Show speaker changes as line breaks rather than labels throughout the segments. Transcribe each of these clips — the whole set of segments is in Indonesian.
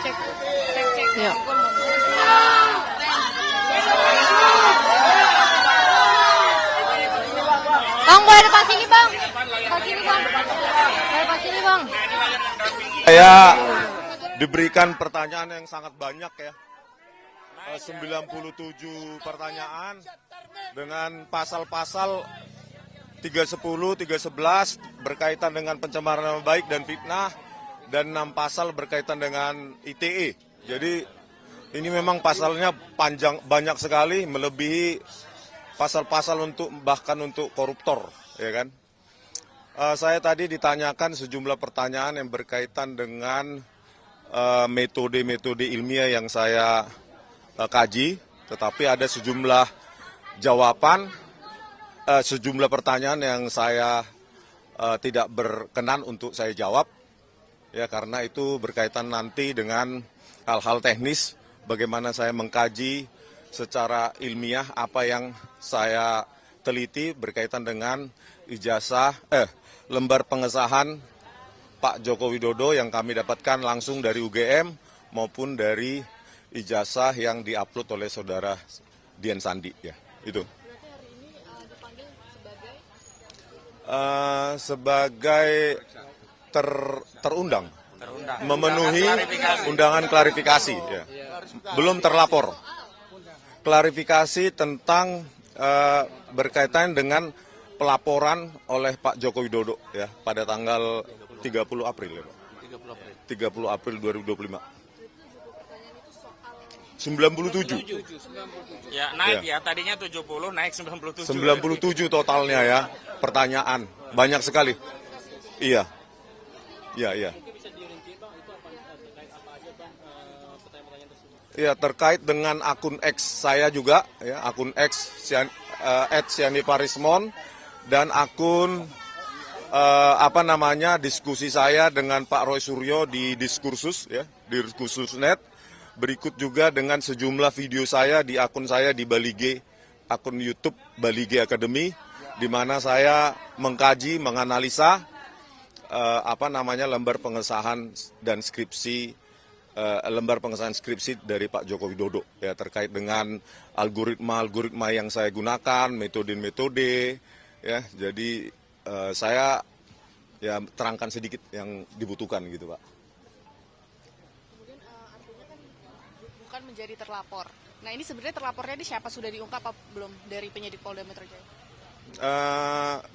Cek. Yuk. Bang, boleh depan sini, Bang. Depan sini, Bang. Depan sini, Bang.
Saya diberikan pertanyaan yang sangat banyak ya. 97 pertanyaan dengan pasal-pasal 310, 311 berkaitan dengan pencemaran nama baik dan fitnah, dan 6 pasal berkaitan dengan ITE. Jadi ini memang pasalnya panjang, banyak sekali, melebihi pasal-pasal bahkan untuk koruptor, ya kan? Saya tadi ditanyakan sejumlah pertanyaan yang berkaitan dengan metode-metode ilmiah yang saya kaji, tetapi ada sejumlah jawaban, sejumlah pertanyaan yang saya tidak berkenan untuk saya jawab, ya karena itu berkaitan nanti dengan hal-hal teknis, bagaimana saya mengkaji secara ilmiah apa yang saya teliti berkaitan dengan ijazah, lembar pengesahan Pak Joko Widodo yang kami dapatkan langsung dari UGM maupun dari ijazah yang diupload oleh saudara Dian Sandi, ya itu.
Berarti hari ini dipanggil
sebagai terundang, memenuhi undangan klarifikasi, ya. Belum terlapor. Klarifikasi tentang berkaitan dengan pelaporan oleh Pak Joko Widodo ya pada tanggal 30 April ya, Pak. 30 April 2025. 97.
Ya, naik ya. Tadinya 70, naik 97.
97 totalnya ya, pertanyaan. Banyak sekali. Iya. Iya. Ya, terkait dengan akun X saya juga, ya, akun X @sianiparismon dan akun diskusi saya dengan Pak Roy Suryo di Diskursus, ya, di Diskursus.net. Berikut juga dengan sejumlah video saya di akun saya di Balige, akun YouTube Balige Academy, di mana saya mengkaji, menganalisa lembar pengesahan dan skripsi. Lembar pengesahan skripsi dari Pak Joko Widodo ya terkait dengan algoritma yang saya gunakan, metode-metode ya. Jadi saya ya terangkan sedikit yang dibutuhkan gitu, Pak.
Kemudian artinya kan bukan menjadi terlapor. Nah, ini sebenarnya terlapornya ini siapa, sudah diungkap apa belum dari penyidik Polda Metro Jaya?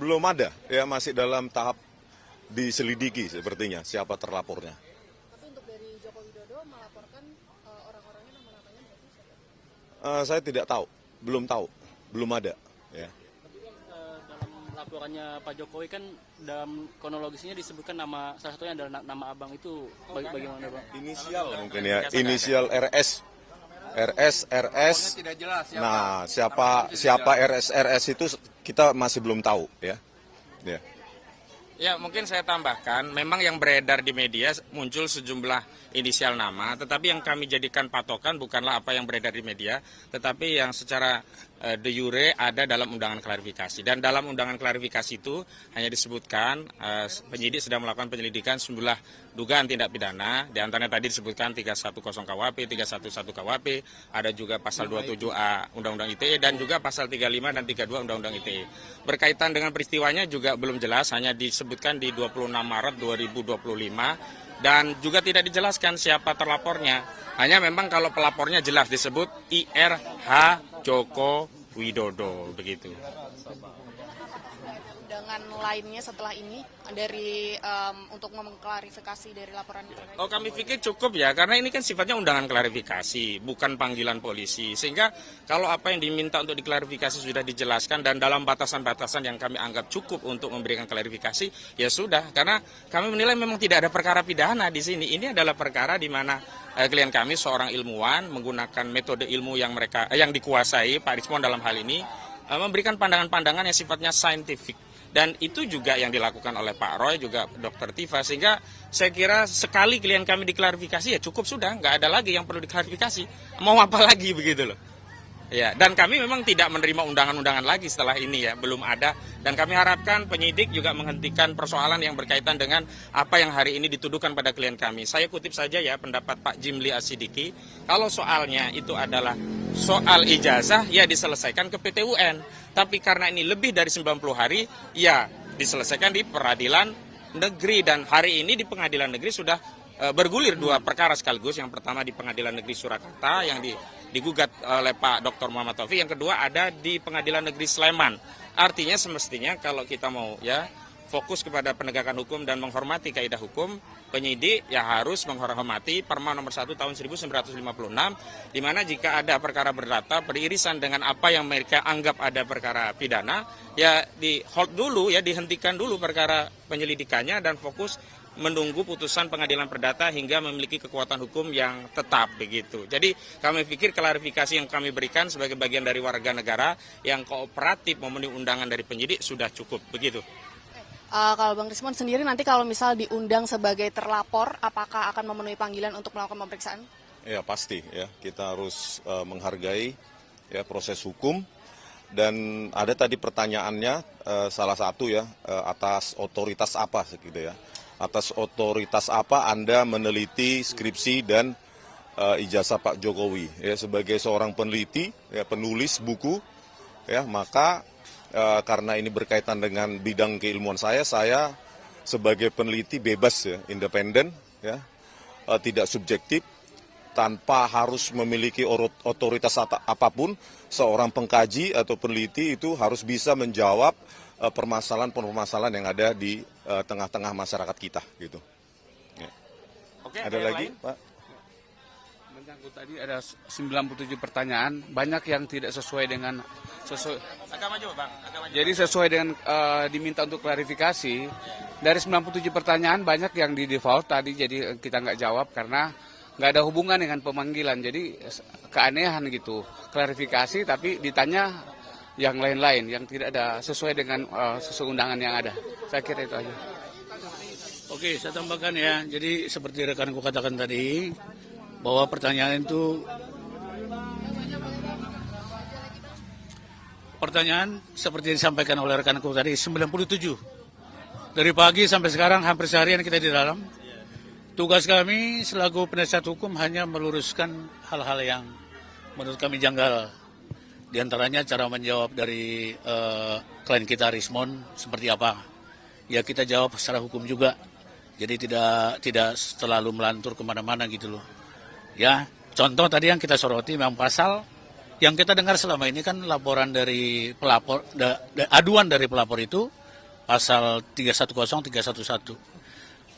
Belum ada ya, masih dalam tahap diselidiki sepertinya siapa terlapornya. Saya tidak tahu, belum ada. Ya.
Tapi kan dalam laporannya Pak Jokowi kan dalam kronologisnya disebutkan salah satunya adalah nama abang itu, bagaimana Bang?
Inisial mungkin ya, inisial RS. Nah, siapa RS itu kita masih belum tahu ya. Ya.
Ya, mungkin saya tambahkan, memang yang beredar di media muncul sejumlah inisial nama, tetapi yang kami jadikan patokan bukanlah apa yang beredar di media, tetapi yang secara de jure ada dalam undangan klarifikasi. Dan dalam undangan klarifikasi itu hanya disebutkan penyidik sedang melakukan penyelidikan sejumlah dugaan tindak pidana, di antaranya tadi disebutkan 310 KUHP, 311 KUHP, ada juga pasal 27A Undang-Undang ITE, dan juga pasal 35 dan 32 Undang-Undang ITE. Berkaitan dengan peristiwanya juga belum jelas, hanya disebutkan di 26 Maret 2025, dan juga tidak dijelaskan siapa terlapornya. Hanya memang kalau pelapornya jelas disebut IRH Joko Widodo, begitu.
Undangan lainnya setelah ini dari untuk mengklarifikasi dari laporan itu?
Oh, kami pikir cukup ya, karena ini kan sifatnya undangan klarifikasi, bukan panggilan polisi. Sehingga kalau apa yang diminta untuk diklarifikasi sudah dijelaskan dan dalam batasan-batasan yang kami anggap cukup untuk memberikan klarifikasi, ya sudah. Karena kami menilai memang tidak ada perkara pidana di sini. Ini adalah perkara di mana klien kami seorang ilmuwan menggunakan metode ilmu yang dikuasai, Pak Rismon dalam hal ini, memberikan pandangan-pandangan yang sifatnya saintifik. Dan itu juga yang dilakukan oleh Pak Roy, juga Dr. Tifa, sehingga saya kira sekali klien kami diklarifikasi ya cukup sudah, nggak ada lagi yang perlu diklarifikasi. Mau apa lagi begitu loh. Ya, dan kami memang tidak menerima undangan-undangan lagi setelah ini ya, belum ada. Dan kami harapkan penyidik juga menghentikan persoalan yang berkaitan dengan apa yang hari ini dituduhkan pada klien kami. Saya kutip saja ya pendapat Pak Jimli Asidiki, kalau soalnya itu adalah soal ijazah, ya diselesaikan ke PT UN. Tapi karena ini lebih dari 90 hari, ya diselesaikan di peradilan negeri. Dan hari ini di pengadilan negeri sudah bergulir dua perkara sekaligus. Yang pertama di pengadilan negeri Surakarta yang digugat oleh Pak Dr. Muhammad Taufik, yang kedua ada di pengadilan negeri Sleman. Artinya semestinya kalau kita mau ya fokus kepada penegakan hukum dan menghormati kaidah hukum, penyidik ya harus menghormati Perma nomor 1 tahun 1956, di mana jika ada perkara berdata beririsan dengan apa yang mereka anggap ada perkara pidana, ya di hold dulu, ya dihentikan dulu perkara penyelidikannya dan fokus menunggu putusan pengadilan perdata hingga memiliki kekuatan hukum yang tetap begitu. Jadi kami pikir klarifikasi yang kami berikan sebagai bagian dari warga negara yang kooperatif memenuhi undangan dari penyidik sudah cukup begitu.
Kalau Bang Rismon sendiri nanti kalau misal diundang sebagai terlapor, apakah akan memenuhi panggilan untuk melakukan pemeriksaan?
Ya pasti ya, kita harus menghargai ya proses hukum. Dan ada tadi pertanyaannya salah satu ya, atas otoritas apa gitu ya. Atas otoritas apa Anda meneliti skripsi dan ijazah Pak Jokowi ya, sebagai seorang peneliti ya, penulis buku ya, maka karena ini berkaitan dengan bidang keilmuan saya sebagai peneliti bebas ya, independen ya, tidak subjektif, tanpa harus memiliki otoritas apapun. Seorang pengkaji atau peneliti itu harus bisa menjawab permasalahan-permasalahan yang ada di tengah-tengah masyarakat kita gitu. Ya.
Oke,
ada lagi, Pak?
Menyangkut tadi ada 97 pertanyaan, banyak yang tidak sesuai dengan
Agak maju, Bang. Agak maju.
Jadi sesuai dengan diminta untuk klarifikasi. Dari 97 pertanyaan banyak yang di default tadi, jadi kita nggak jawab karena nggak ada hubungan dengan pemanggilan. Jadi keanehan gitu, klarifikasi tapi ditanya yang lain-lain yang tidak ada sesuai dengan sesuai undangan yang ada. Saya kira itu aja.
Oke, saya tambahkan ya. Jadi seperti rekanku katakan tadi, bahwa pertanyaan seperti yang disampaikan oleh rekanku tadi 97. Dari pagi sampai sekarang hampir seharian kita di dalam. Tugas kami selaku penasihat hukum hanya meluruskan hal-hal yang menurut kami janggal. Di antaranya cara menjawab dari klien kita Rismon seperti apa. Ya kita jawab secara hukum juga. Jadi tidak terlalu melantur kemana-mana gitu loh. Ya contoh tadi yang kita soroti memang pasal yang kita dengar selama ini kan laporan dari pelapor, aduan dari pelapor itu pasal 310, 311.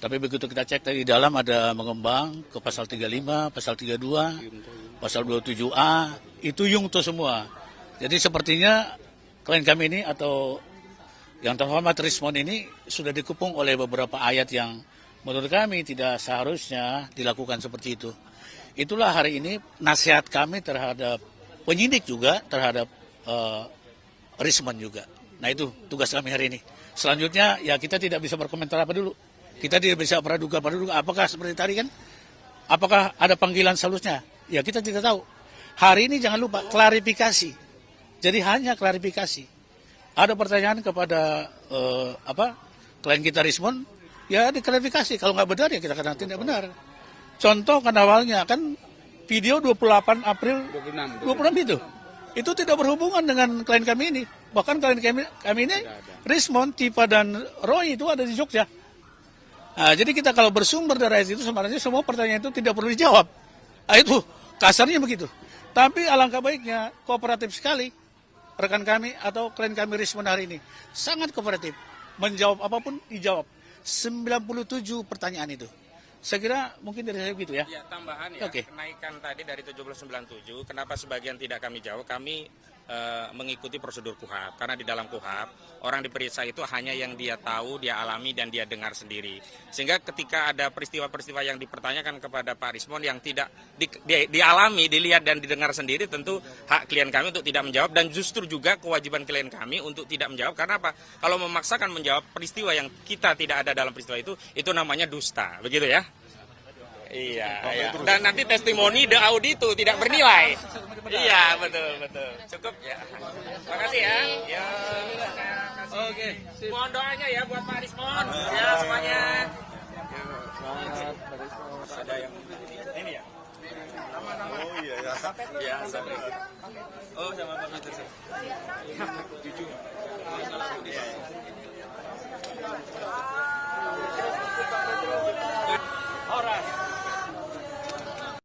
Tapi begitu kita cek tadi di dalam ada mengembang ke pasal 35, pasal 32, pasal 27A, itu yungto semua. Jadi sepertinya klien kami ini atau yang terhormat Rismon ini sudah dikepung oleh beberapa ayat yang menurut kami tidak seharusnya dilakukan seperti itu. Itulah hari ini nasihat kami terhadap penyidik juga, terhadap Rismon juga. Nah itu tugas kami hari ini. Selanjutnya ya kita tidak bisa berkomentar apa dulu. Kita tidak bisa praduga, apakah seperti tadi kan, apakah ada panggilan selanjutnya? Ya kita tidak tahu. Hari ini jangan lupa klarifikasi. Jadi hanya klarifikasi. Ada pertanyaan kepada klien kita Rismon, ya diklarifikasi. Kalau nggak benar ya kita katakan tidak benar. Contoh kan awalnya kan video 28 April 26 itu. Itu tidak berhubungan dengan klien kami ini. Bahkan klien kami ini Rismon, Tifa dan Roy itu ada di Jogja. Nah, jadi kita kalau bersumber dari itu sebenarnya semua pertanyaan itu tidak perlu dijawab. Nah, itu kasarnya begitu. Tapi alangkah baiknya kooperatif sekali rekan kami atau klien kami Rismon hari ini. Sangat kooperatif. Menjawab apapun dijawab. 97 pertanyaan itu. Saya kira mungkin dari saya begitu ya.
Ya, tambahan ya, kenaikan tadi dari 1797, kenapa sebagian tidak kami jawab, kami mengikuti prosedur KUHAP. Karena di dalam KUHAP, orang diperiksa itu hanya yang dia tahu, dia alami, dan dia dengar sendiri. Sehingga ketika ada peristiwa-peristiwa yang dipertanyakan kepada Pak Rismon yang tidak dialami, dilihat, dan didengar sendiri, tentu hak klien kami untuk tidak menjawab, dan justru juga kewajiban klien kami untuk tidak menjawab. Karena apa? Kalau memaksakan menjawab peristiwa yang kita tidak ada dalam peristiwa itu namanya dusta. Begitu ya? Iya. Dan nanti testimoni the auditu tidak bernilai. Iya, betul. Cukup ya. Makasih ya. Ya. Oke. Mohon doanya ya buat Pak Rismon. Ya, semuanya. Ada yang ini ya?
Oh iya ya.
Ya, sampai. Oh, sama Pak Peter. Jujur.